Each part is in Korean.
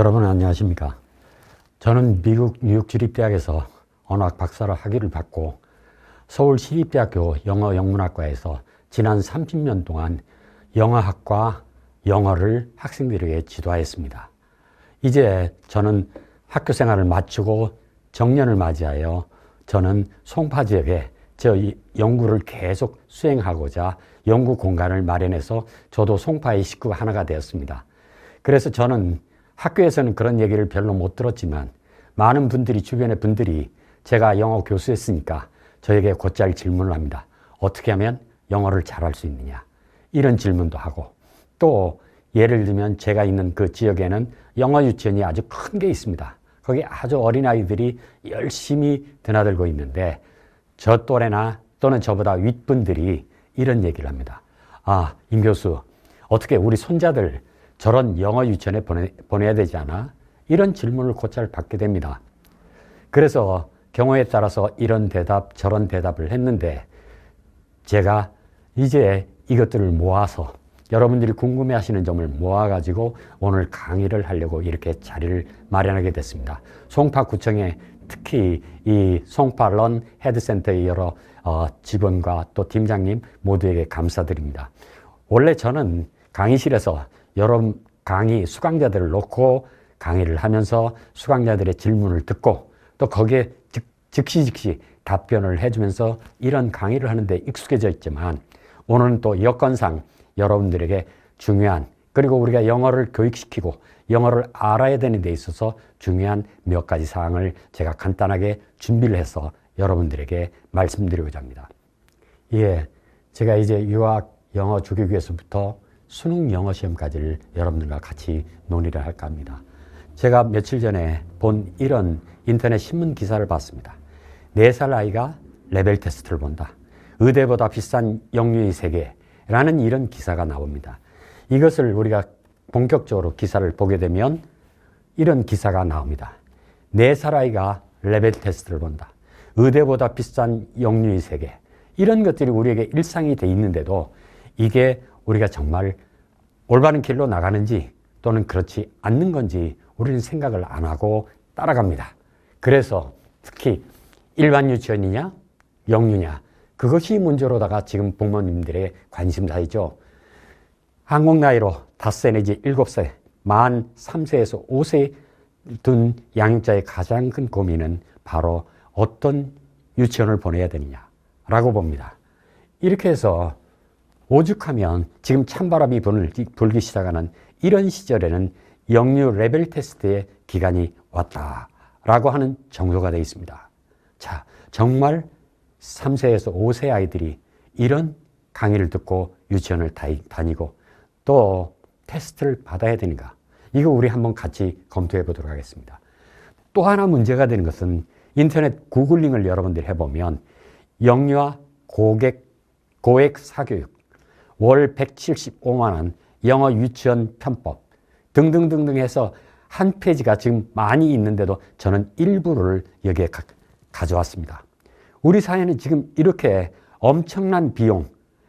여러분 안녕하십니까? 저는 미국 뉴욕 주립대학에서 언어학 박사로 학위를 받고 서울 시립대학교 영어영문학과에서 지난 30년 동안 영어학과 영어를 학생들에게 지도하였습니다. 이제 저는 학교 생활을 마치고 정년을 맞이하여 저는 송파 지역에 저 연구를 계속 수행하고자 연구 공간을 마련해서 저도 송파의 식구가 하나가 되었습니다. 그래서 저는 학교에서는 그런 얘기를 별로 못 들었지만 많은 분들이, 주변의 분들이 제가 영어 교수였으니까 저에게 곧잘 질문을 합니다. 어떻게 하면 영어를 잘할 수 있느냐? 이런 질문도 하고, 또 예를 들면 제가 있는 그 지역에는 영어 유치원이 아주 큰 게 있습니다. 거기 아주 어린아이들이 열심히 드나들고 있는데 저 또래나 또는 저보다 윗분들이 이런 얘기를 합니다. 아, 임 교수, 어떻게 우리 손자들 저런 영어 유치원에 보내야 되지 않아? 이런 질문을 곧잘 받게 됩니다. 그래서 경우에 따라서 이런 대답, 저런 대답을 했는데 제가 이제 이것들을 모아서 여러분들이 궁금해 하시는 점을 모아가지고 오늘 강의를 하려고 이렇게 자리를 마련하게 됐습니다. 송파구청에 특히 이 송파런 헤드센터의 여러 직원과 또 팀장님 모두에게 감사드립니다. 원래 저는 강의실에서 여러 수강자들을 놓고 강의를 하면서 수강자들의 질문을 듣고 또 거기에 즉시 답변을 해주면서 이런 강의를 하는데 익숙해져 있지만 오늘은 또 여건상 여러분들에게 중요한, 그리고 우리가 영어를 교육시키고 영어를 알아야 되는 데 있어서 중요한 몇 가지 사항을 제가 간단하게 준비를 해서 여러분들에게 말씀드리고자 합니다. 예, 제가 이제 유학 영어 조교교에서부터 수능 영어 시험까지를 여러분들과 같이 논의를 할까 합니다. 제가 며칠 전에 본 이런 인터넷 신문 기사를 봤습니다. 4살 아이가 레벨 테스트를 본다. 의대보다 비싼 영유의 세계라는 이런 기사가 나옵니다. 이것을 우리가 본격적으로 기사를 보게 되면 이런 기사가 나옵니다. 4살 아이가 레벨 테스트를 본다. 의대보다 비싼 영유의 세계. 이런 것들이 우리에게 일상이 돼 있는데도 이게 우리가 정말 올바른 길로 나가는지 또는 그렇지 않는 건지 우리는 생각을 안 하고 따라갑니다. 그래서 특히 일반 유치원이냐 영유냐 그것이 문제로다가 지금 부모님들의 관심사이죠. 한국 나이로 5세 내지 7세, 만 3세에서 5세 둔 양육자의 가장 큰 고민은 바로 어떤 유치원을 보내야 되느냐라고 봅니다. 이렇게 해서 오죽하면 지금 찬바람이 불기 시작하는 이런 시절에는 영유 레벨 테스트의 기간이 왔다라고 하는 정도가 되어 있습니다. 자, 정말 3세에서 5세 아이들이 이런 강의를 듣고 유치원을 다니고 또 테스트를 받아야 되는가? 이거 우리 한번 같이 검토해 보도록 하겠습니다. 또 하나 문제가 되는 것은 인터넷 구글링을 여러분들이 해보면 영유아 고액 사교육, 월 175만 원, 영어 유치원 편법 등등등등 해서 한 페이지가 지금 많이 있는데도 저는 일부를 여기에 가져왔습니다. 우리 사회는 지금 이렇게 엄청난 비용,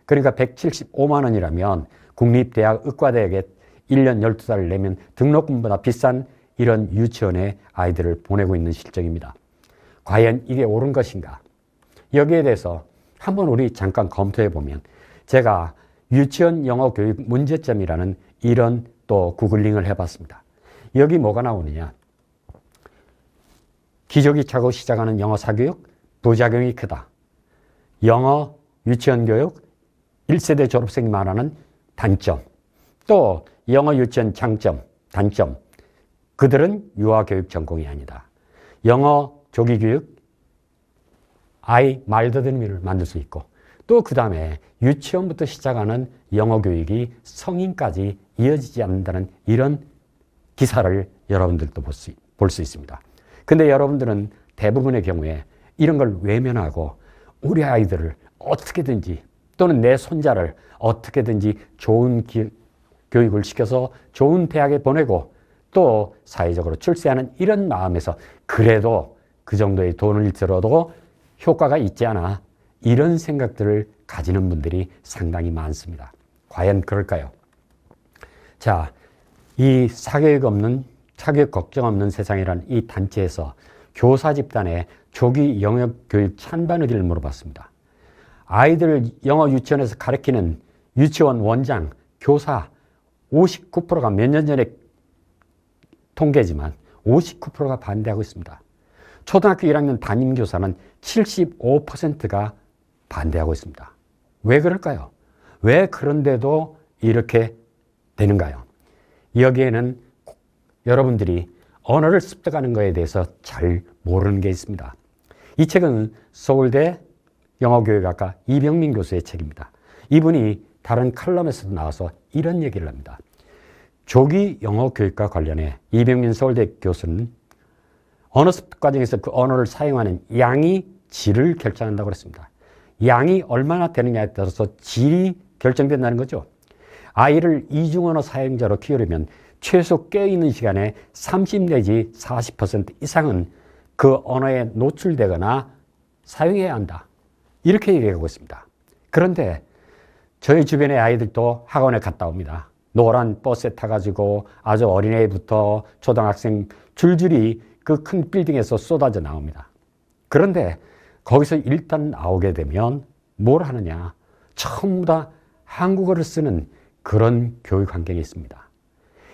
그러니까 175만 원이라면 국립대학 의과대학에 1년 12달을 내면 등록금보다 비싼 이런 유치원에 아이들을 보내고 있는 실정입니다. 과연 이게 옳은 것인가? 여기에 대해서 한번 우리 잠깐 검토해 보면 제가 유치원 영어 교육 문제점이라는 이런 또 구글링을 해봤습니다. 여기 뭐가 나오느냐? 기저귀 차고 시작하는 영어 사교육, 부작용이 크다. 영어 유치원 교육, 1세대 졸업생이 말하는 단점. 또 영어 유치원 장점, 단점. 그들은 유아교육 전공이 아니다. 영어 조기교육, 아이 말더듬이를 만들 수 있고 또 그 다음에 유치원부터 시작하는 영어 교육이 성인까지 이어지지 않는다는 이런 기사를 여러분들도 볼 수 있습니다. 근데 여러분들은 대부분의 경우에 이런 걸 외면하고 우리 아이들을 어떻게든지 또는 내 손자를 어떻게든지 좋은 교육을 시켜서 좋은 대학에 보내고 또 사회적으로 출세하는 이런 마음에서 그래도 그 정도의 돈을 들어도 효과가 있지 않아 이런 생각들을 가지는 분들이 상당히 많습니다. 과연 그럴까요? 자, 이 사교육 없는 사교육 걱정 없는 세상이라는 이 단체에서 교사 집단의 조기 영어 교육 찬반 의지를 물어봤습니다. 아이들을 영어 유치원에서 가르치는 유치원 원장, 교사 59%가 몇 년 전에 통계지만 59%가 반대하고 있습니다. 초등학교 1학년 담임교사는 75%가 반대하고 있습니다. 왜 그럴까요? 왜 그런데도 이렇게 되는가요? 여기에는 여러분들이 언어를 습득하는 것에 대해서 잘 모르는 게 있습니다. 이 책은 서울대 영어교육학과 이병민 교수의 책입니다. 이분이 다른 칼럼에서도 나와서 이런 얘기를 합니다. 조기 영어 교육과 관련해 이병민 서울대 교수는 언어 습득 과정에서 그 언어를 사용하는 양이 질을 결정한다고 그랬습니다. 양이 얼마나 되느냐에 따라서 질이 결정된다는 거죠. 아이를 이중언어 사용자로 키우려면 최소 깨어있는 시간에 30 내지 40% 이상은 그 언어에 노출되거나 사용해야 한다. 이렇게 얘기하고 있습니다. 그런데 저희 주변의 아이들도 학원에 갔다 옵니다. 노란 버스에 타가지고 아주 어린애부터 초등학생 줄줄이 그 큰 빌딩에서 쏟아져 나옵니다. 그런데 거기서 일단 나오게 되면 뭘 하느냐? 전부 다 한국어를 쓰는 그런 교육 환경이 있습니다.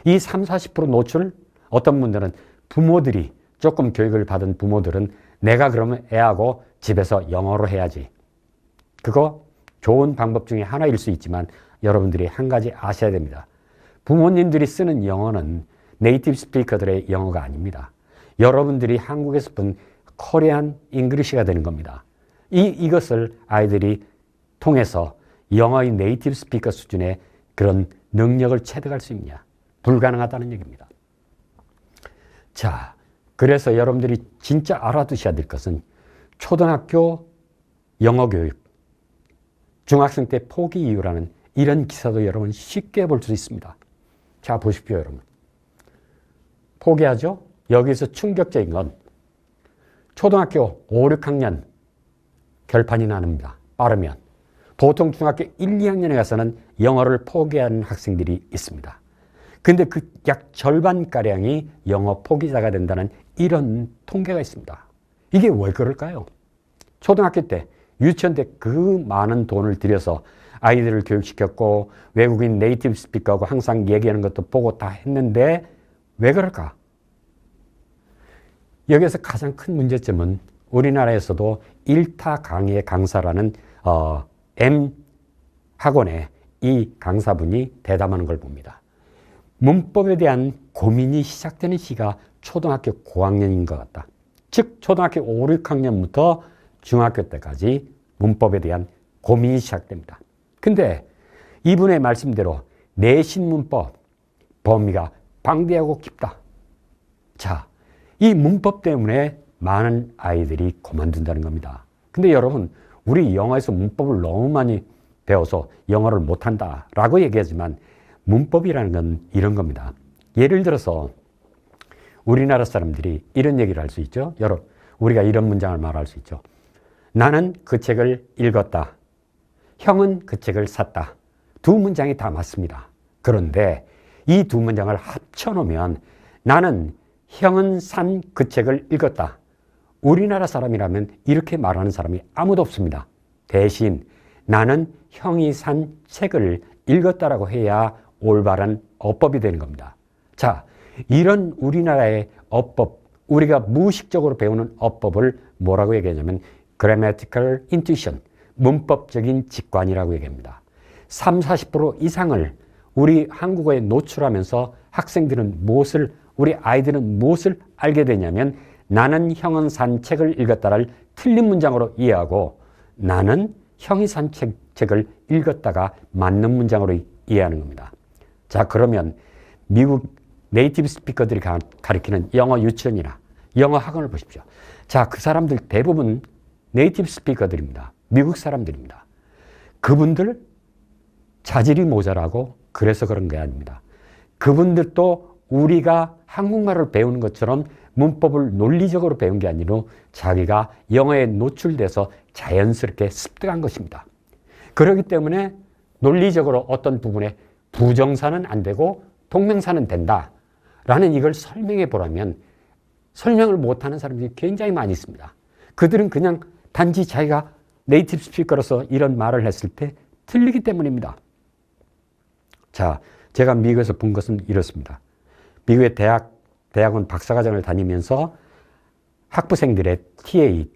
이 30-40% 노출, 어떤 분들은 부모들이 조금 교육을 받은 부모들은 내가 그러면 애하고 집에서 영어로 해야지. 그거 좋은 방법 중에 하나일 수 있지만 여러분들이 한 가지 아셔야 됩니다. 부모님들이 쓰는 영어는 네이티브 스피커들의 영어가 아닙니다. 여러분들이 한국에서 본 코리안 잉글리시가 되는 겁니다. 이것을 아이들이 통해서 영어의 네이티브 스피커 수준의 그런 능력을 체득할 수 있냐? 불가능하다는 얘기입니다. 자, 그래서 여러분들이 진짜 알아두셔야 될 것은 초등학교 영어 교육, 중학생 때 포기 이유라는 이런 기사도 여러분 쉽게 볼 수 있습니다. 자, 보십시오, 여러분. 포기하죠? 여기서 충격적인 건 초등학교 5, 6학년 결판이 나옵니다. 빠르면. 보통 중학교 1, 2학년에 가서는 영어를 포기하는 학생들이 있습니다. 근데 그 약 절반가량이 영어 포기자가 된다는 이런 통계가 있습니다. 이게 왜 그럴까요? 초등학교 때, 유치원 때 그 많은 돈을 들여서 아이들을 교육시켰고 외국인 네이티브 스피커하고 항상 얘기하는 것도 보고 다 했는데 왜 그럴까? 여기에서 가장 큰 문제점은 우리나라에서도 1타 강의의 강사라는 M 학원에 이 강사분이 대담하는 걸 봅니다. 문법에 대한 고민이 시작되는 시기가 초등학교 고학년인 것 같다. 즉 초등학교 5, 6학년부터 중학교 때까지 문법에 대한 고민이 시작됩니다. 근데 이분의 말씀대로 내신 문법 범위가 방대하고 깊다. 자, 이 문법 때문에 많은 아이들이 그만둔다는 겁니다. 근데 여러분, 우리 영어에서 문법을 너무 많이 배워서 영어를 못한다 라고 얘기하지만 문법이라는 건 이런 겁니다. 예를 들어서 우리나라 사람들이 이런 얘기를 할 수 있죠. 여러분, 우리가 이런 문장을 말할 수 있죠. 나는 그 책을 읽었다. 형은 그 책을 샀다. 두 문장이 다 맞습니다. 그런데 이 두 문장을 합쳐놓으면 나는 형은 산 그 책을 읽었다. 우리나라 사람이라면 이렇게 말하는 사람이 아무도 없습니다. 대신 나는 형이 산 책을 읽었다라고 해야 올바른 어법이 되는 겁니다. 자, 이런 우리나라의 어법, 우리가 무의식적으로 배우는 어법을 뭐라고 얘기하냐면 grammatical intuition, 문법적인 직관이라고 얘기합니다. 30-40% 이상을 우리 한국어에 노출하면서 학생들은 우리 아이들은 무엇을 알게 되냐면 나는 형은 산 책을 읽었다를 틀린 문장으로 이해하고 나는 형이 산 책을 읽었다가 맞는 문장으로 이해하는 겁니다. 자, 그러면 미국 네이티브 스피커들이 가르치는 영어 유치원이나 영어 학원을 보십시오. 자, 그 사람들 대부분 네이티브 스피커들입니다. 미국 사람들입니다. 그분들 자질이 모자라고 그래서 그런 게 아닙니다. 그분들도 우리가 한국말을 배우는 것처럼 문법을 논리적으로 배운 게 아니라 자기가 영어에 노출돼서 자연스럽게 습득한 것입니다. 그렇기 때문에 논리적으로 어떤 부분에 부정사는 안 되고 동명사는 된다 라는 이걸 설명해 보라면 설명을 못하는 사람들이 굉장히 많이 있습니다. 그들은 그냥 단지 자기가 네이티브 스피커로서 이런 말을 했을 때 틀리기 때문입니다. 자, 제가 미국에서 본 것은 이렇습니다. 미국의 대학원 박사과정을 다니면서 학부생들의 TA,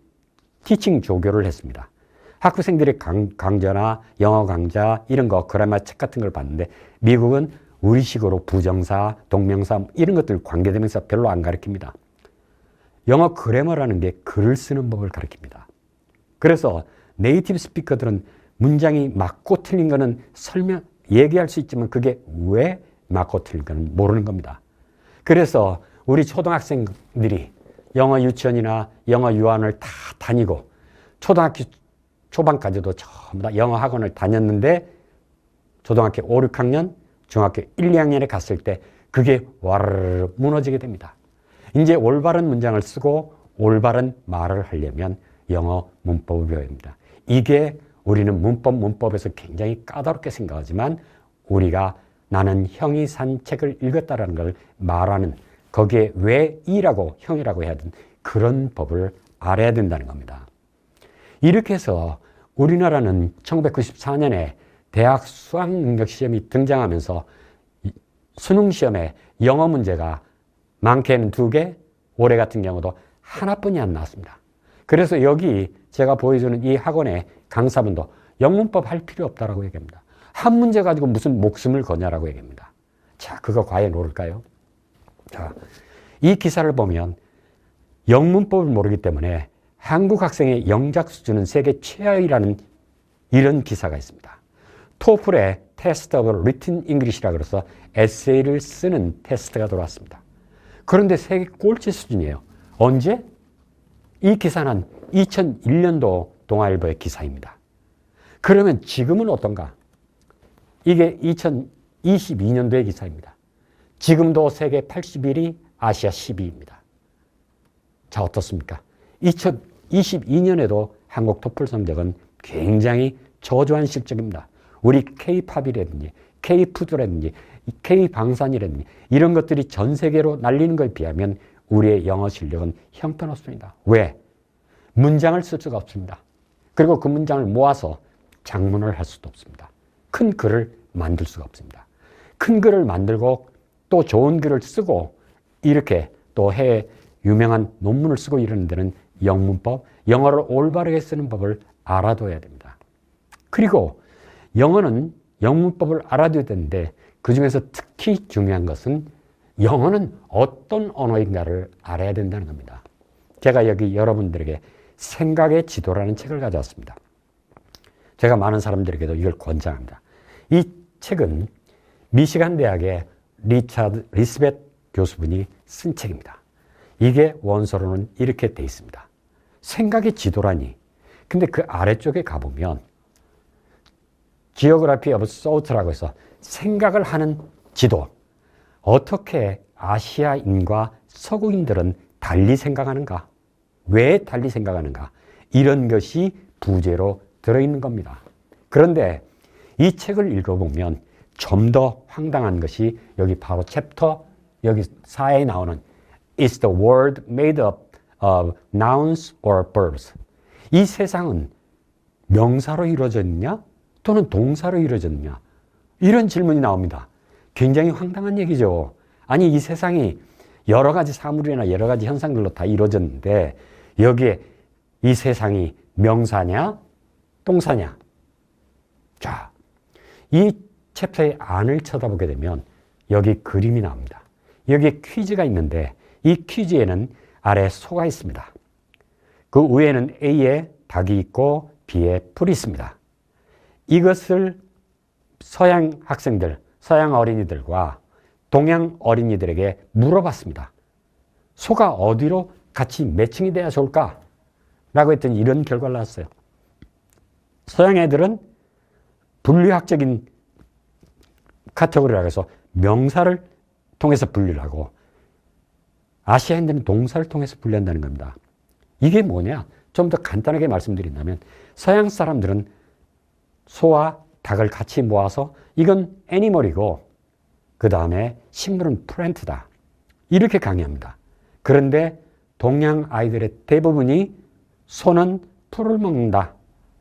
티칭 조교를 했습니다. 학부생들의 강좌나 영어 강좌 이런 거 그라마 책 같은 걸 봤는데 미국은 우리식으로 부정사, 동명사 이런 것들 관계대명사 별로 안 가르칩니다. 영어 그래머라는 게 글을 쓰는 법을 가르칩니다. 그래서 네이티브 스피커들은 문장이 맞고 틀린 거는 얘기할 수 있지만 그게 왜 맞고 틀린 거는 모르는 겁니다. 그래서 우리 초등학생들이 영어 유치원이나 영어 유한을 다 다니고 초등학교 초반까지도 전부 다 영어 학원을 다녔는데 초등학교 5, 6학년, 중학교 1, 2학년에 갔을 때 그게 와르르 무너지게 됩니다. 이제 올바른 문장을 쓰고 올바른 말을 하려면 영어 문법을 배워야 합니다. 이게 우리는 문법에서 굉장히 까다롭게 생각하지만 우리가 나는 형이 산 책을 읽었다라는 걸 말하는 거기에 왜 이라고 형이라고 해야 되는 그런 법을 알아야 된다는 겁니다. 이렇게 해서 우리나라는 1994년에 대학 수학능력시험이 등장하면서 수능시험에 영어 문제가 많게는 2개, 올해 같은 경우도 하나뿐이 안 나왔습니다. 그래서 여기 제가 보여주는 이 학원의 강사분도 영문법 할 필요 없다라고 얘기합니다. 한 문제 가지고 무슨 목숨을 거냐라고 얘기합니다. 자, 그거 과연 옳을까요? 자, 이 기사를 보면 영문법을 모르기 때문에 한국 학생의 영작 수준은 세계 최하위라는 이런 기사가 있습니다. 토플의 테스트 오브 리튼 잉글리시라고 해서 에세이를 쓰는 테스트가 돌아왔습니다. 그런데 세계 꼴찌 수준이에요. 언제? 이 기사는 2001년도 동아일보의 기사입니다. 그러면 지금은 어떤가? 이게 2022년도의 기사입니다. 지금도 세계 81위, 아시아 12위입니다. 자, 어떻습니까? 2022년에도 한국 토플 성적은 굉장히 저조한 실적입니다. 우리 K-팝이라든지 K-푸드라든지 K-방산이라든지 이런 것들이 전 세계로 날리는 것에 비하면 우리의 영어 실력은 형편없습니다. 왜? 문장을 쓸 수가 없습니다. 그리고 그 문장을 모아서 작문을 할 수도 없습니다. 큰 글을 만들 수가 없습니다. 큰 글을 만들고 또 좋은 글을 쓰고 이렇게 또 해외 유명한 논문을 쓰고 이러는 데는 영문법, 영어를 올바르게 쓰는 법을 알아둬야 됩니다. 그리고 영어는 영문법을 알아둬야 되는데 그중에서 특히 중요한 것은 영어는 어떤 언어인가를 알아야 된다는 겁니다. 제가 여기 여러분들에게 생각의 지도라는 책을 가져왔습니다. 제가 많은 사람들에게도 이걸 권장합니다. 이 책은 미시간 대학의 리스벳 교수분이 쓴 책입니다. 이게 원서로는 이렇게 돼 있습니다. 생각의 지도라니. 근데 그 아래쪽에 가보면 Geography of Thought라고 해서 생각을 하는 지도. 어떻게 아시아인과 서구인들은 달리 생각하는가? 왜 달리 생각하는가? 이런 것이 부제로 들어있는 겁니다. 그런데 이 책을 읽어보면 좀 더 황당한 것이 여기 바로 챕터 여기 4에 나오는 Is the world made up of nouns or verbs? 이 세상은 명사로 이루어졌느냐? 또는 동사로 이루어졌느냐? 이런 질문이 나옵니다. 굉장히 황당한 얘기죠. 아니, 이 세상이 여러 가지 사물이나 여러 가지 현상들로 다 이루어졌는데 여기에 이 세상이 명사냐? 동사냐? 자, 이 챕터의 안을 쳐다보게 되면 여기 그림이 나옵니다. 여기에 퀴즈가 있는데 이 퀴즈에는 아래 소가 있습니다. 그 위에는 A에 닭이 있고 B에 풀이 있습니다. 이것을 서양 학생들, 서양 어린이들과 동양 어린이들에게 물어봤습니다. 소가 어디로 같이 매칭이 돼야 좋을까? 라고 했더니 이런 결과를 나왔어요. 서양 애들은 분류학적인 카테고리라고 해서 명사를 통해서 분류를 하고 아시아인들은 동사를 통해서 분류한다는 겁니다. 이게 뭐냐? 좀 더 간단하게 말씀드린다면 서양 사람들은 소와 닭을 같이 모아서 이건 애니멀이고 그 다음에 식물은 플랜트다. 이렇게 강의합니다. 그런데 동양 아이들의 대부분이 소는 풀을 먹는다.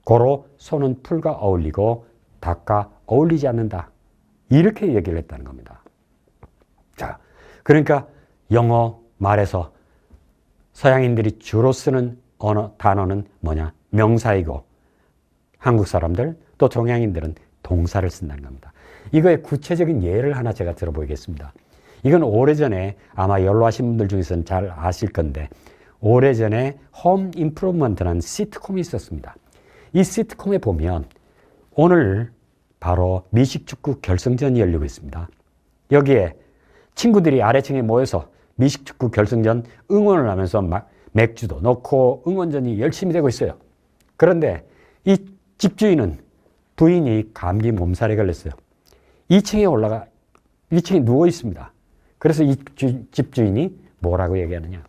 고로 소는 풀과 어울리고 닭과 어울리지 않는다. 이렇게 얘기를 했다는 겁니다. 자, 그러니까 영어 말에서 서양인들이 주로 쓰는 단어는 뭐냐? 명사이고 한국 사람들 또 동양인들은 동사를 쓴다는 겁니다. 이거의 구체적인 예를 하나 제가 들어보겠습니다. 이건 오래전에 아마 연로하신 분들 중에서는 잘 아실 건데 오래전에 홈 임프루먼트라는 시트콤이 있었습니다. 이 시트콤에 보면 오늘 바로 미식축구 결승전이 열리고 있습니다. 여기에 친구들이 아래층에 모여서 미식축구 결승전 응원을 하면서 막 맥주도 넣고 응원전이 열심히 되고 있어요. 그런데 이 집주인은 부인이 감기 몸살에 걸렸어요. 2층에 누워 있습니다. 그래서 이 집주인이 뭐라고 얘기하느냐.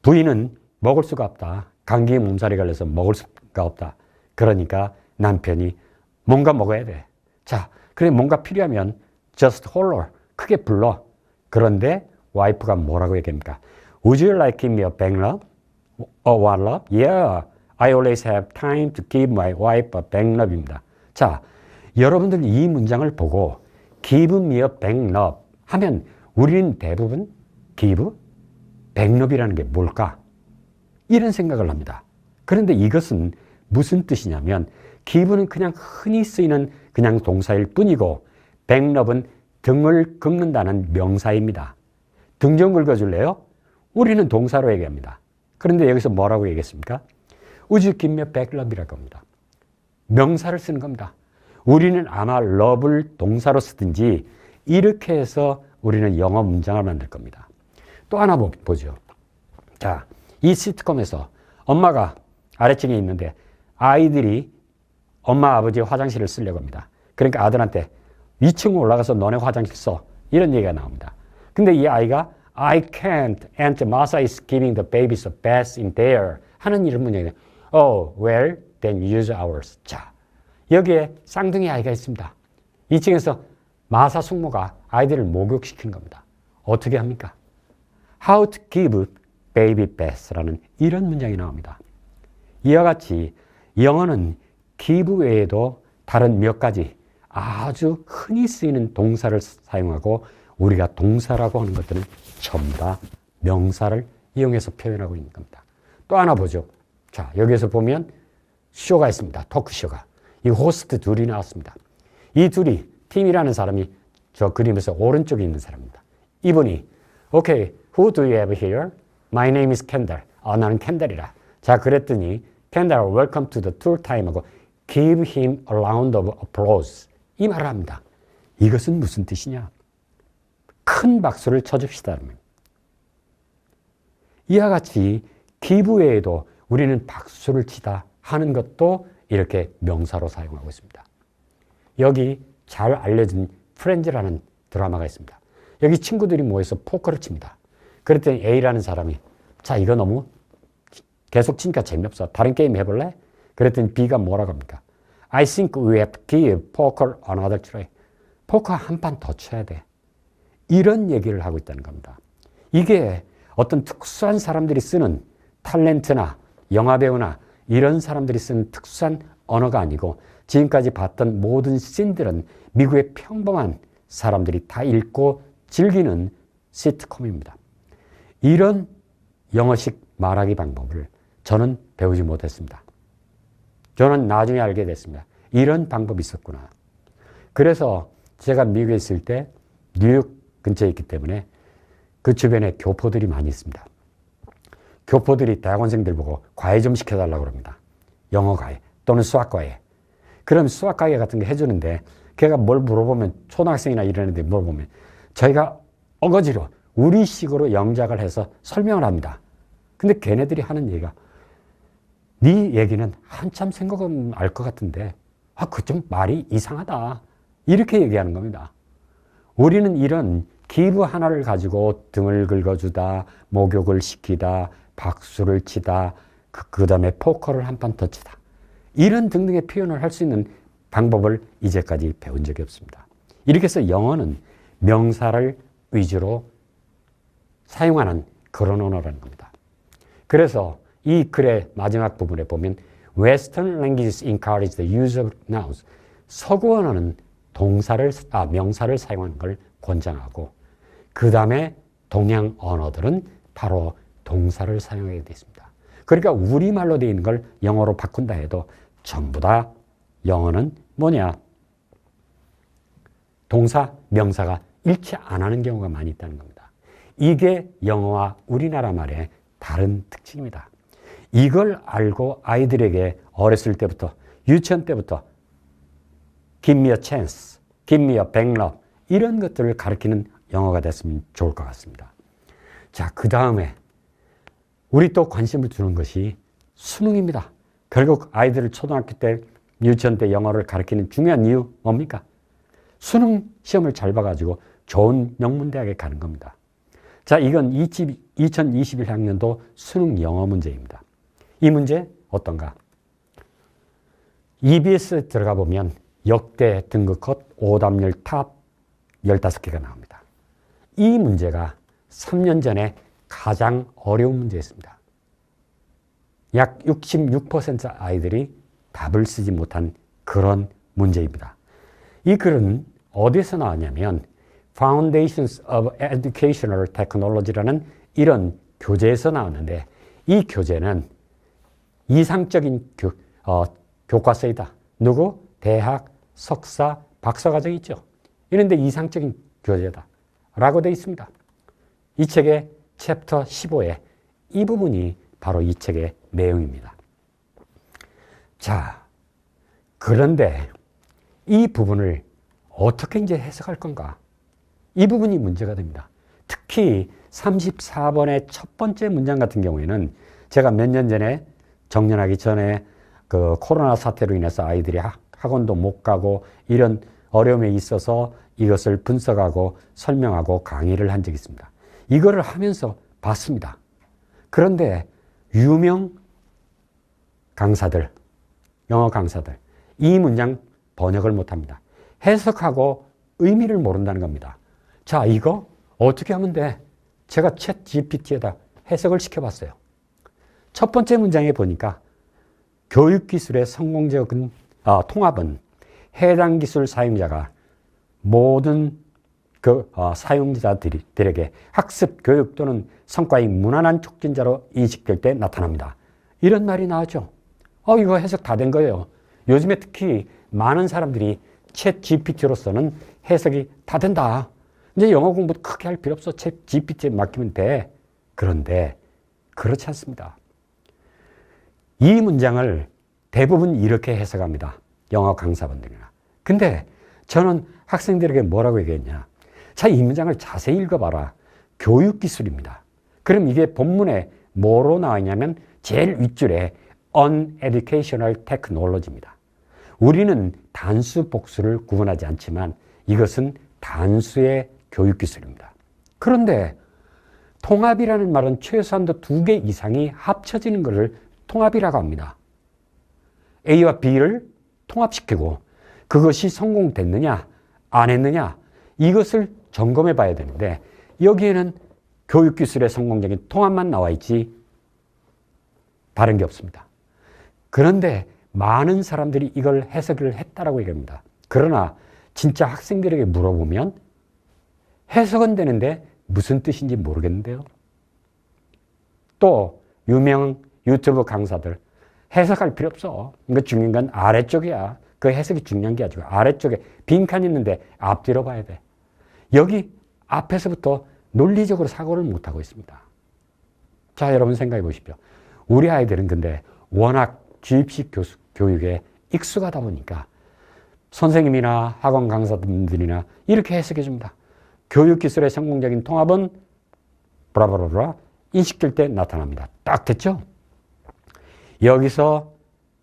부인은 먹을 수가 없다. 감기에 몸살이 걸려서 먹을 수가 없다. 그러니까 남편이 뭔가 먹어야 돼. 자, 그래 뭔가 필요하면 just holler. 크게 불러. 그런데 와이프가 뭐라고 얘기합니까? Would you like to give me a back rub? A one rub? Yeah. I always have time to give my wife a back rub입니다. 자, 여러분들 이 문장을 보고 give me a back rub 하면 우리는 대부분 give, back rub이라는 게 뭘까? 이런 생각을 합니다. 그런데 이것은 무슨 뜻이냐면 give는 그냥 흔히 쓰이는 그냥 동사일 뿐이고 back rub은 등을 긁는다는 명사입니다. 등 좀 긁어줄래요? 우리는 동사로 얘기합니다. 그런데 여기서 뭐라고 얘기했습니까? Would you give me a back rub이라고 합니다. 명사를 쓰는 겁니다. 우리는 아마 love를 동사로 쓰든지 이렇게 해서 우리는 영어 문장을 만들 겁니다. 또 하나 보죠. 자, 이 시트콤에서 엄마가 아래층에 있는데 아이들이 엄마 아버지의 화장실을 쓰려고 합니다. 그러니까 아들한테 2층 올라가서 너네 화장실 써. 이런 얘기가 나옵니다. 근데 이 아이가 I can't and Masa is giving the babies a bath in there 하는 이런 문장이에요. Oh, well, then use ours. 자, 여기에 쌍둥이 아이가 있습니다. 2층에서 마사 숙모가 아이들을 목욕시키는 겁니다. 어떻게 합니까? How to give baby bath라는 이런 문장이 나옵니다. 이와 같이 영어는 give 외에도 다른 몇 가지 아주 흔히 쓰이는 동사를 사용하고 우리가 동사라고 하는 것들은 전부 다 명사를 이용해서 표현하고 있는 겁니다. 또 하나 보죠. 자, 여기에서 보면 쇼가 있습니다. 토크쇼가. 이 호스트 둘이 나왔습니다. 이 둘이 팀이라는 사람이 저 그림에서 오른쪽에 있는 사람입니다. 이분이 Okay, who do you have here? My name is Kendall. 나는 캔달이라. 자, 그랬더니 Kendall, welcome to the tour time 하고 give him a round of applause. 이 말을 합니다. 이것은 무슨 뜻이냐? 큰 박수를 쳐줍시다. 이와 같이 give 외에도 우리는 박수를 치다 하는 것도 이렇게 명사로 사용하고 있습니다. 여기 잘 알려진 프렌즈라는 드라마가 있습니다. 여기 친구들이 모여서 포커를 칩니다. 그랬더니 A라는 사람이 자, 이거 너무 계속 치니까 재미없어. 다른 게임 해볼래? 그랬더니 B가 뭐라고 합니까? I think we have to give poker another try. 포커 한 판 더 쳐야 돼. 이런 얘기를 하고 있다는 겁니다. 이게 어떤 특수한 사람들이 쓰는 탤런트나 영화배우나 이런 사람들이 쓰는 특수한 언어가 아니고 지금까지 봤던 모든 씬들은 미국의 평범한 사람들이 다 읽고 즐기는 시트콤입니다. 이런 영어식 말하기 방법을 저는 배우지 못했습니다. 저는 나중에 알게 됐습니다. 이런 방법이 있었구나. 그래서 제가 미국에 있을 때 뉴욕 근처에 있기 때문에 그 주변에 교포들이 많이 있습니다. 교포들이 대학원생들 보고 과외 좀 시켜달라고 합니다. 영어 과외 또는 수학 과외. 그럼 수학 과외 같은 거 해주는데 걔가 뭘 물어보면 초등학생이나 이런 애들이 물어보면 저희가 어거지로 우리식으로 영작을 해서 설명을 합니다. 근데 걔네들이 하는 얘기가 네 얘기는 한참 생각하면 알 것 같은데 그 좀 말이 이상하다. 이렇게 얘기하는 겁니다. 우리는 이런 기부 하나를 가지고 등을 긁어주다, 목욕을 시키다, 박수를 치다, 그 다음에 포커를 한 판 더 치다. 이런 등등의 표현을 할 수 있는 방법을 이제까지 배운 적이 없습니다. 이렇게 해서 영어는 명사를 위주로 사용하는 그런 언어라는 겁니다. 그래서 이 글의 마지막 부분에 보면 Western languages encourage the use of nouns. 서구 언어는 명사를 사용하는 걸 권장하고 그 다음에 동양 언어들은 바로 동사를 사용하게 되어 있습니다. 그러니까 우리말로 되어 있는 걸 영어로 바꾼다 해도 전부 다 영어는 뭐냐? 동사, 명사가 일치 안 하는 경우가 많이 있다는 겁니다. 이게 영어와 우리나라 말의 다른 특징입니다. 이걸 알고 아이들에게 어렸을 때부터, 유치원 때부터 Give me a chance, give me a back rub 이런 것들을 가르치는 영어가 됐으면 좋을 것 같습니다. 자, 그 다음에 우리 또 관심을 두는 것이 수능입니다. 결국 아이들을 초등학교 때, 유치원 때 영어를 가르치는 중요한 이유 뭡니까? 수능 시험을 잘 봐가지고 좋은 명문대학에 가는 겁니다. 자, 이건 2021학년도 수능 영어 문제입니다. 이 문제 어떤가? EBS 들어가 보면 역대 등급 컷 오답률 탑 15개가 나옵니다. 이 문제가 3년 전에 가장 어려운 문제였습니다. 약 66% 아이들이 답을 쓰지 못한 그런 문제입니다. 이 글은 어디서 나왔냐면 Foundations of Educational Technology라는 이런 교재에서 나왔는데 이 교재는 이상적인 교과서이다. 누구? 대학, 석사, 박사과정이 있죠. 이런데 이상적인 교재다 라고 되어 있습니다. 이 책의 챕터 15에 이 부분이 바로 이 책의 내용입니다. 자, 그런데 이 부분을 어떻게 이제 해석할 건가? 이 부분이 문제가 됩니다. 특히 34번의 첫 번째 문장 같은 경우에는 제가 몇 년 전에 정년하기 전에 그 코로나 사태로 인해서 아이들이 학원도 못 가고 이런 어려움에 있어서 이것을 분석하고 설명하고 강의를 한 적이 있습니다. 이거를 하면서 봤습니다. 그런데 유명 강사들, 영어 강사들, 이 문장 번역을 못합니다. 해석하고 의미를 모른다는 겁니다. 자, 이거 어떻게 하면 돼? 제가 챗 GPT에다 해석을 시켜봤어요. 첫 번째 문장에 보니까 교육기술의 성공적인 통합은 해당 기술 사용자가 모든 사용자들에게 학습, 교육 또는 성과의 무난한 촉진자로 인식될 때 나타납니다. 이런 말이 나왔죠. 이거 해석 다 된 거예요. 요즘에 특히 많은 사람들이 챗 GPT로서는 해석이 다 된다. 이제 영어 공부 크게 할 필요 없어. 챗 GPT에 맡기면 돼. 그런데 그렇지 않습니다. 이 문장을 대부분 이렇게 해석합니다. 영어 강사분들이나. 근데 저는 학생들에게 뭐라고 얘기했냐. 자, 이 문장을 자세히 읽어봐라. 교육기술입니다. 그럼 이게 본문에 뭐로 나와 있냐면 제일 윗줄에 uneducational technology입니다. 우리는 단수, 복수를 구분하지 않지만 이것은 단수의 교육기술입니다. 그런데 통합이라는 말은 최소한도 2개 이상이 합쳐지는 것을 통합이라고 합니다. A와 B를 통합시키고 그것이 성공됐느냐 안 했느냐 이것을 점검해 봐야 되는데 여기에는 교육기술의 성공적인 통합만 나와 있지 다른 게 없습니다. 그런데 많은 사람들이 이걸 해석을 했다라고 얘기합니다. 그러나 진짜 학생들에게 물어보면 해석은 되는데 무슨 뜻인지 모르겠는데요. 또 유명 유튜브 강사들 해석할 필요 없어. 이거 중요한 건 아래쪽이야. 그 해석이 중요한 게 아니고 아래쪽에 빈칸 있는데 앞뒤로 봐야 돼. 여기 앞에서부터 논리적으로 사고를 못하고 있습니다. 자, 여러분 생각해 보십시오. 우리 아이들은 근데 워낙 주입식 교육에 익숙하다 보니까 선생님이나 학원 강사분들이나 이렇게 해석해 줍니다. 교육기술의 성공적인 통합은 브라브라브라 인식될 때 나타납니다. 딱 됐죠? 여기서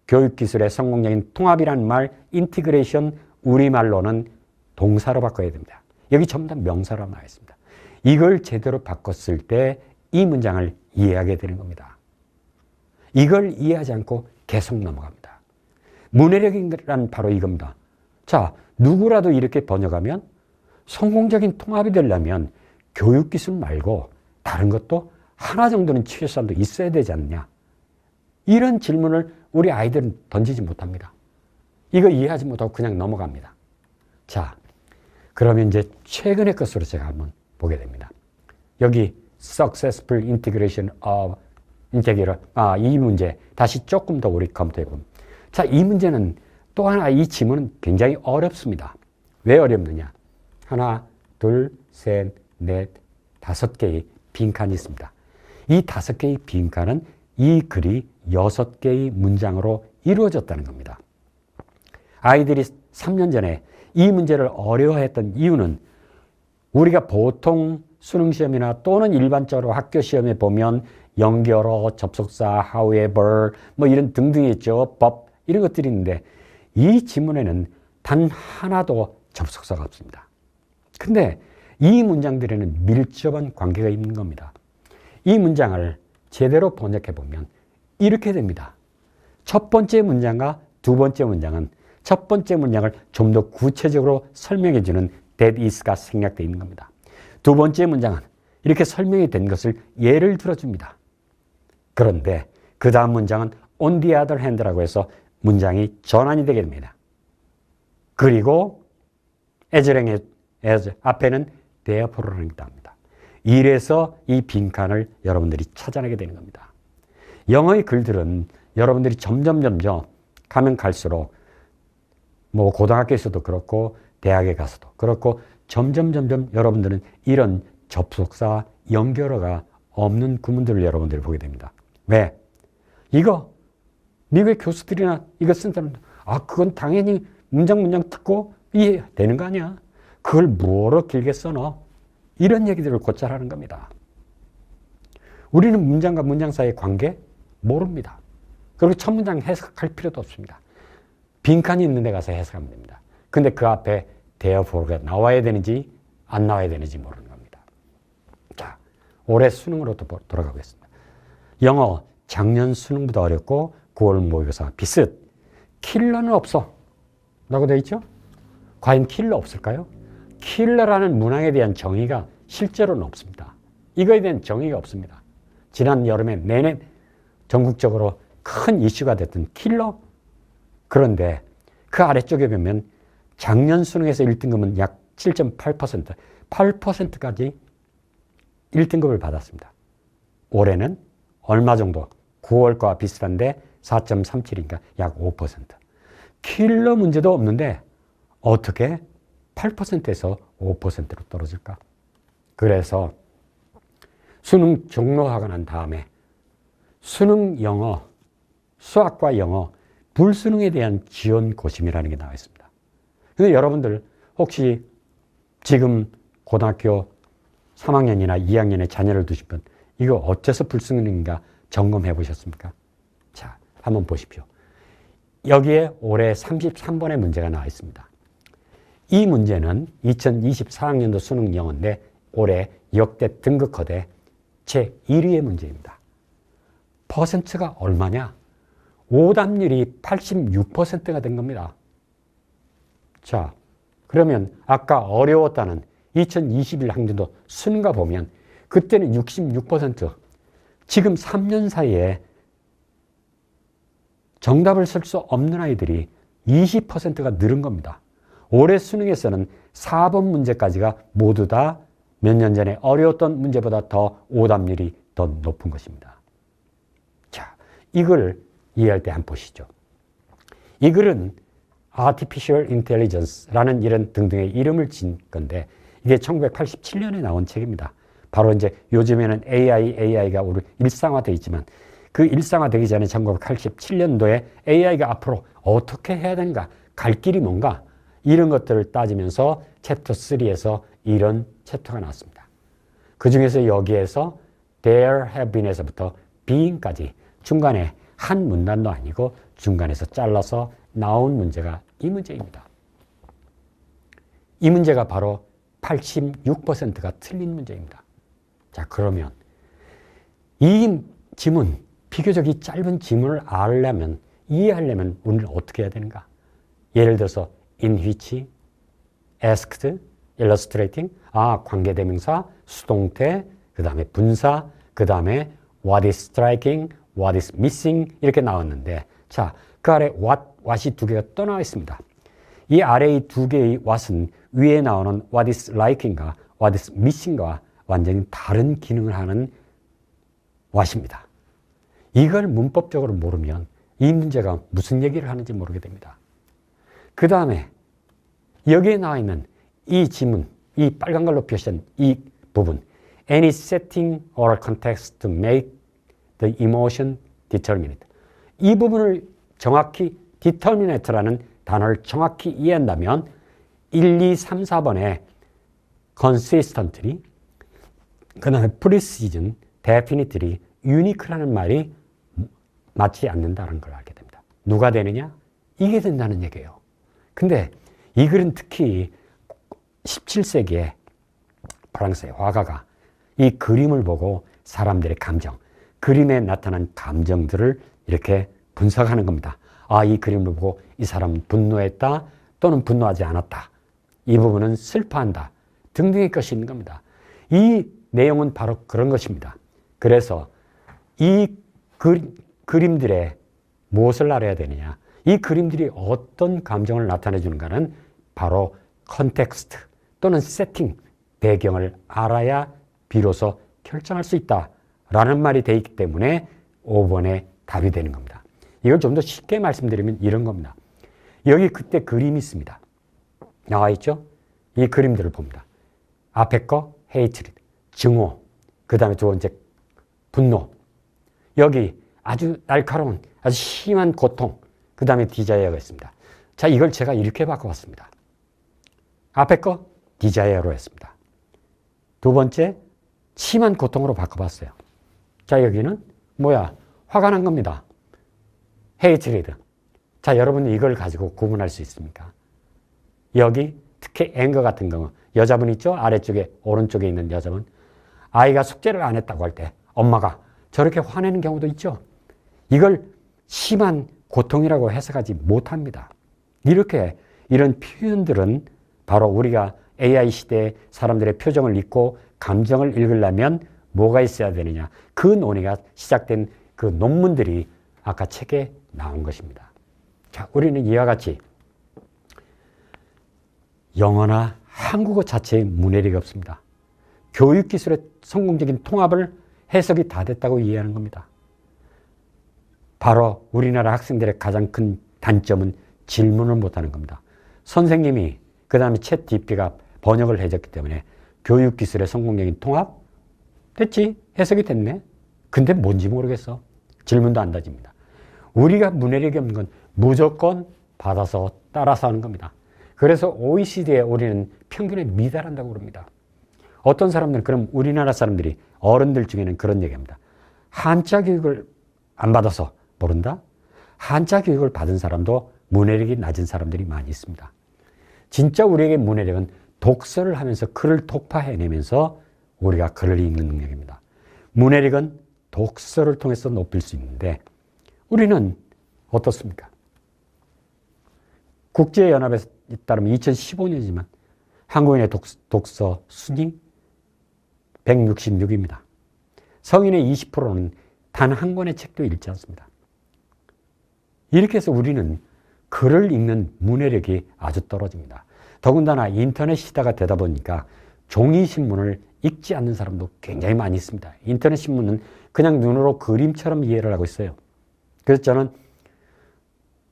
교육기술의 성공적인 통합이라는 말, 인티그레이션, 우리말로는 동사로 바꿔야 됩니다. 여기 전부 다 명사로 나와 있습니다. 이걸 제대로 바꿨을 때 이 문장을 이해하게 되는 겁니다. 이걸 이해하지 않고 계속 넘어갑니다. 문해력이란 바로 이겁니다. 자, 누구라도 이렇게 번역하면 성공적인 통합이 되려면 교육기술 말고 다른 것도 하나 정도는 최소한도 있어야 되지 않느냐. 이런 질문을 우리 아이들은 던지지 못합니다. 이거 이해하지 못하고 그냥 넘어갑니다. 자, 그러면 이제 최근의 것으로 제가 한번 보게 됩니다. 여기 Successful Integration of Integer, 이 문제 다시 조금 더 우리 검토해 보면, 자, 이 문제는 또 하나 이 지문은 굉장히 어렵습니다. 왜 어렵느냐? 하나, 둘, 셋, 넷, 5개의 빈칸이 있습니다. 이 5개의 빈칸은 이 글이 6개의 문장으로 이루어졌다는 겁니다. 아이들이 3년 전에 이 문제를 어려워했던 이유는 우리가 보통 수능시험이나 또는 일반적으로 학교 시험에 보면 연결어, 접속사, however, 뭐 이런 등등이 있죠. 법, 이런 것들이 있는데 이 지문에는 단 하나도 접속사가 없습니다. 근데 이 문장들에는 밀접한 관계가 있는 겁니다. 이 문장을 제대로 번역해 보면 이렇게 됩니다. 첫 번째 문장과 두 번째 문장은 첫 번째 문장을 좀 더 구체적으로 설명해 주는 that is가 생략되어 있는 겁니다. 두 번째 문장은 이렇게 설명이 된 것을 예를 들어줍니다. 그런데 그 다음 문장은 on the other hand라고 해서 문장이 전환이 되게 됩니다. 그리고 as 앞에는 therefore라는 게 나옵니다. 이래서 이 빈칸을 여러분들이 찾아내게 되는 겁니다. 영어의 글들은 여러분들이 점점 가면 갈수록 뭐 고등학교에서도 그렇고 대학에 가서도 그렇고 점점 여러분들은 이런 접속사, 연결어가 없는 구문들을 여러분들이 보게 됩니다. 왜? 이거 미국의 교수들이나 이거 쓴 사람들 그건 당연히 문장 듣고 이해되는 거 아니야? 그걸 뭐로 길게 써넣어? 이런 얘기들을 곧잘 하는 겁니다. 우리는 문장과 문장 사이의 관계 모릅니다. 그리고 첫 문장 해석할 필요도 없습니다. 빈칸이 있는 데 가서 해석하면 됩니다. 근데 그 앞에 therefore가 나와야 되는지 안 나와야 되는지 모르는 겁니다. 자, 올해 수능으로 또 돌아가겠습니다. 영어 작년 수능보다 어렵고 9월 모의고사 비슷. 킬러는 없어 라고 되어 있죠? 과연 킬러 없을까요? 킬러라는 문항에 대한 정의가 실제로는 없습니다. 이거에 대한 정의가 없습니다. 지난 여름에 내내 전국적으로 큰 이슈가 됐던 킬러. 그런데 그 아래쪽에 보면 작년 수능에서 1등급은 약 7.8%, 8%까지 1등급을 받았습니다. 올해는 얼마 정도? 9월 거와 비슷한데 4.37인가 약 5%. 킬러 문제도 없는데 어떻게 8%에서 5%로 떨어질까? 그래서 수능 종료하고 난 다음에 수능 영어, 수학과 영어, 불수능에 대한 지원 고심이라는 게 나와 있습니다. 근데 여러분들 혹시 지금 고등학교 3학년이나 2학년에 자녀를 두시면 이거 어째서 불수능인가 점검해 보셨습니까? 자, 한번 보십시오. 여기에 올해 33번의 문제가 나와 있습니다. 이 문제는 2024학년도 수능 영어인데 올해 역대 등급커대 제1위의 문제입니다. 퍼센트가 얼마냐? 오답률이 86%가 된 겁니다. 자, 그러면 아까 어려웠다는 2021학년도 수능과 보면 그때는 66%, 지금 3년 사이에 정답을 쓸 수 없는 아이들이 20%가 늘은 겁니다. 올해 수능에서는 4번 문제까지가 모두 다 몇 년 전에 어려웠던 문제보다 더 오답률이 더 높은 것입니다. 자, 이걸 이해할 때 한번 보시죠. 이 글은 Artificial Intelligence라는 이런 등등의 이름을 진 건데 이게 1987년에 나온 책입니다. 바로 이제 요즘에는 AI가 우리 일상화되어 있지만 그 일상화되기 전에 1987년도에 AI가 앞으로 어떻게 해야 되는가, 갈 길이 뭔가 이런 것들을 따지면서 챕터 3에서 이런 챕터가 나왔습니다. 그 중에서 여기에서 there have been에서부터 being까지 중간에 한 문단도 아니고 중간에서 잘라서 나온 문제가 이 문제입니다. 이 문제가 바로 86%가 틀린 문제입니다. 자, 그러면 이 지문, 비교적 이 짧은 지문을 알려면, 이해하려면 우리는 어떻게 해야 되는가? 예를 들어서 in which, asked, illustrating, 관계대명사, 수동태, 그 다음에 분사, 그 다음에 what is striking, what is missing 이렇게 나왔는데 자, 그 아래 what이 두 개가 또 나와 있습니다. 이 아래 이 두 개의 what은 위에 나오는 what is liking과 what is missing과 완전히 다른 기능을 하는 what입니다. 이걸 문법적으로 모르면 이 문제가 무슨 얘기를 하는지 모르게 됩니다. 그 다음에 여기에 나와 있는 이 지문, 이 빨간 걸로 표시한 이 부분 any setting or context to make the emotion determinate 이 부분을 정확히 determinate라는 단어를 정확히 이해한다면 1, 2, 3, 4번에 consistently 그 다음에 precision, definitely, unique라는 말이 맞지 않는다는 걸 알게 됩니다. 누가 되느냐? 이게 된다는 얘기예요. 근데 이 글은 특히 17세기에 프랑스의 화가가 이 그림을 보고 사람들의 감정, 그림에 나타난 감정들을 이렇게 분석하는 겁니다. 아, 이 그림을 보고 이 사람은 분노했다 또는 분노하지 않았다. 이 부분은 슬퍼한다 등등의 것이 있는 겁니다. 이 내용은 바로 그런 것입니다. 그래서 이 그림들의 무엇을 알아야 되느냐? 이 그림들이 어떤 감정을 나타내 주는가는 바로 컨텍스트 또는 세팅, 배경을 알아야 비로소 결정할 수 있다라는 말이 되어 있기 때문에 5번의 답이 되는 겁니다. 이걸 좀 더 쉽게 말씀드리면 이런 겁니다. 여기 그때 그림이 있습니다. 나와 있죠? 이 그림들을 봅니다. 앞에 거 hatred, 증오, 그 다음에 두 번째 분노, 여기 아주 날카로운 아주 심한 고통, 그 다음에 디자이어가 있습니다. 자, 이걸 제가 이렇게 바꿔봤습니다. 앞에 거 디자이어로 했습니다. 두 번째 심한 고통으로 바꿔봤어요. 자, 여기는 뭐야? 화가 난 겁니다. hatred. 자, 여러분 이걸 가지고 구분할 수 있습니까? 여기 특히 anger 같은 경우 여자분 있죠? 아래쪽에 오른쪽에 있는 여자분. 아이가 숙제를 안 했다고 할 때 엄마가 저렇게 화내는 경우도 있죠. 이걸 심한 고통이라고 해석하지 못합니다. 이렇게 이런 표현들은 바로 우리가 AI 시대에 사람들의 표정을 읽고 감정을 읽으려면 뭐가 있어야 되느냐. 그 논의가 시작된 그 논문들이 아까 책에 나온 것입니다. 자, 우리는 이와 같이 영어나 한국어 자체에 문해력이 없습니다. 교육기술의 성공적인 통합을 해석이 다 됐다고 이해하는 겁니다. 바로 우리나라 학생들의 가장 큰 단점은 질문을 못하는 겁니다. 선생님이 그 다음에 챗GPT가 번역을 해줬기 때문에 교육기술의 성공적인 통합? 됐지? 해석이 됐네? 근데 뭔지 모르겠어. 질문도 안 던집니다. 우리가 문해력이 없는 건 무조건 받아서 따라서 하는 겁니다. 그래서 OECD에 우리는 평균에 미달한다고 그럽니다. 어떤 사람들은 그럼 우리나라 사람들이 어른들 중에는 그런 얘기합니다. 한자 교육을 안 받아서 모른다? 한자 교육을 받은 사람도 문해력이 낮은 사람들이 많이 있습니다. 진짜 우리에게 문해력은 독서를 하면서 글을 독파해내면서 우리가 글을 읽는 능력입니다. 문해력은 독서를 통해서 높일 수 있는데 우리는 어떻습니까? 국제연합에 따르면 2015년이지만 한국인의 독서 순위 166입니다. 성인의 20%는 단 한 권의 책도 읽지 않습니다. 이렇게 해서 우리는 글을 읽는 문해력이 아주 떨어집니다. 더군다나 인터넷 시대가 되다 보니까 종이신문을 읽지 않는 사람도 굉장히 많이 있습니다. 인터넷 신문은 그냥 눈으로 그림처럼 이해를 하고 있어요. 그래서 저는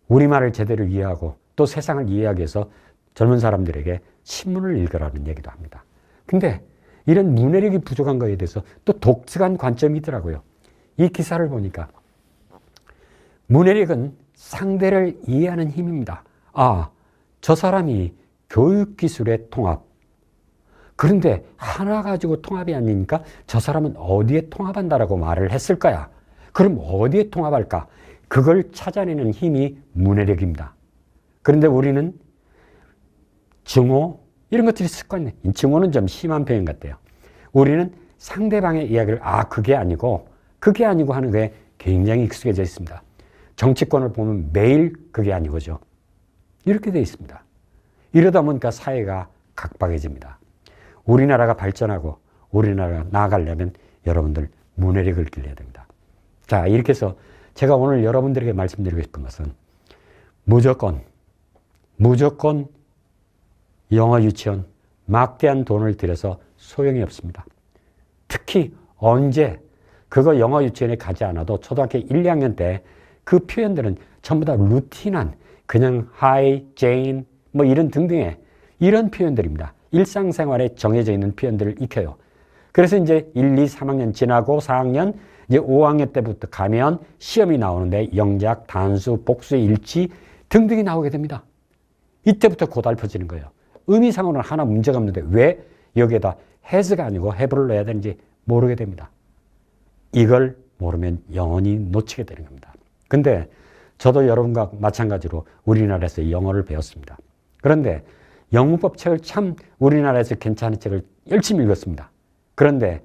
우리말을 제대로 이해하고 또 세상을 이해하기 위해서 젊은 사람들에게 신문을 읽으라는 얘기도 합니다. 근데 이런 문해력이 부족한 거에 대해서 또 독특한 관점이 있더라고요. 이 기사를 보니까 문해력은 상대를 이해하는 힘입니다. 아, 저 사람이 교육기술의 통합. 그런데 하나 가지고 통합이 아니니까 저 사람은 어디에 통합한다라고 말을 했을 거야. 그럼 어디에 통합할까? 그걸 찾아내는 힘이 문해력입니다. 그런데 우리는 증오 이런 것들이 습관이네. 증오는 좀 심한 표현 같아요. 우리는 상대방의 이야기를 그게 아니고 하는 게 굉장히 익숙해져 있습니다. 정치권을 보면 매일 그게 아니고죠. 이렇게 되어 있습니다. 이러다 보니까 사회가 각박해집니다. 우리나라가 발전하고 우리나라가 나아가려면 여러분들 문해력을 길러야 됩니다. 자, 이렇게 해서 제가 오늘 여러분들에게 말씀드리고 싶은 것은 무조건 영어 유치원 막대한 돈을 들여서 소용이 없습니다. 특히 언제 그거 영어 유치원에 가지 않아도 초등학교 1, 2학년 때 그 표현들은 전부 다 루틴한 그냥 hi, Jane 뭐 이런 등등의 이런 표현들입니다. 일상생활에 정해져 있는 표현들을 익혀요. 그래서 이제 1, 2, 3학년 지나고 4학년 이제 5학년 때부터 가면 시험이 나오는데 영작, 단수, 복수, 일치 등등이 나오게 됩니다. 이때부터 고달퍼지는 거예요. 의미상으로는 하나 문제가 없는데 왜 여기에다 has가 아니고 have를 넣어야 되는지 모르게 됩니다. 이걸 모르면 영원히 놓치게 되는 겁니다. 근데 저도 여러분과 마찬가지로 우리나라에서 영어를 배웠습니다. 그런데 영문법 책을 참 우리나라에서 괜찮은 책을 열심히 읽었습니다. 그런데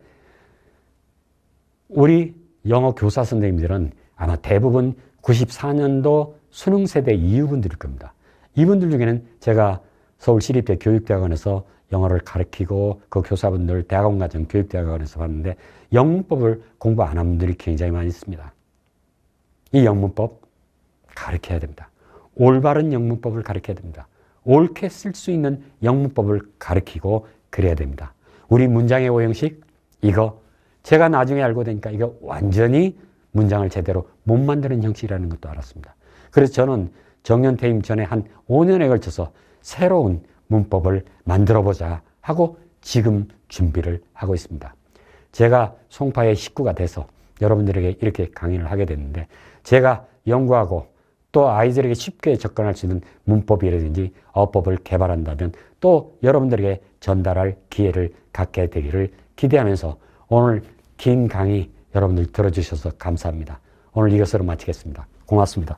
우리 영어 교사 선생님들은 아마 대부분 94년도 수능 세대 이후분들일 겁니다. 이분들 중에는 제가 서울시립대 교육대학원에서 영어를 가르치고 그 교사분들 대학원과정 교육대학원에서 봤는데 영문법을 공부 안 한 분들이 굉장히 많이 있습니다. 이 영문법 가르쳐야 됩니다. 올바른 영문법을 가르쳐야 됩니다. 옳게 쓸 수 있는 영문법을 가르치고 그래야 됩니다. 우리 문장의 오형식 이거 제가 나중에 알고 되니까 이거 완전히 문장을 제대로 못 만드는 형식이라는 것도 알았습니다. 그래서 저는 정년 퇴임 전에 한 5년에 걸쳐서 새로운 문법을 만들어보자 하고 지금 준비를 하고 있습니다. 제가 송파의 식구가 돼서 여러분들에게 이렇게 강의를 하게 됐는데 제가 연구하고 또 아이들에게 쉽게 접근할 수 있는 문법이라든지 어법을 개발한다면 또 여러분들에게 전달할 기회를 갖게 되기를 기대하면서 오늘 긴 강의 여러분들 들어주셔서 감사합니다. 오늘 이것으로 마치겠습니다. 고맙습니다.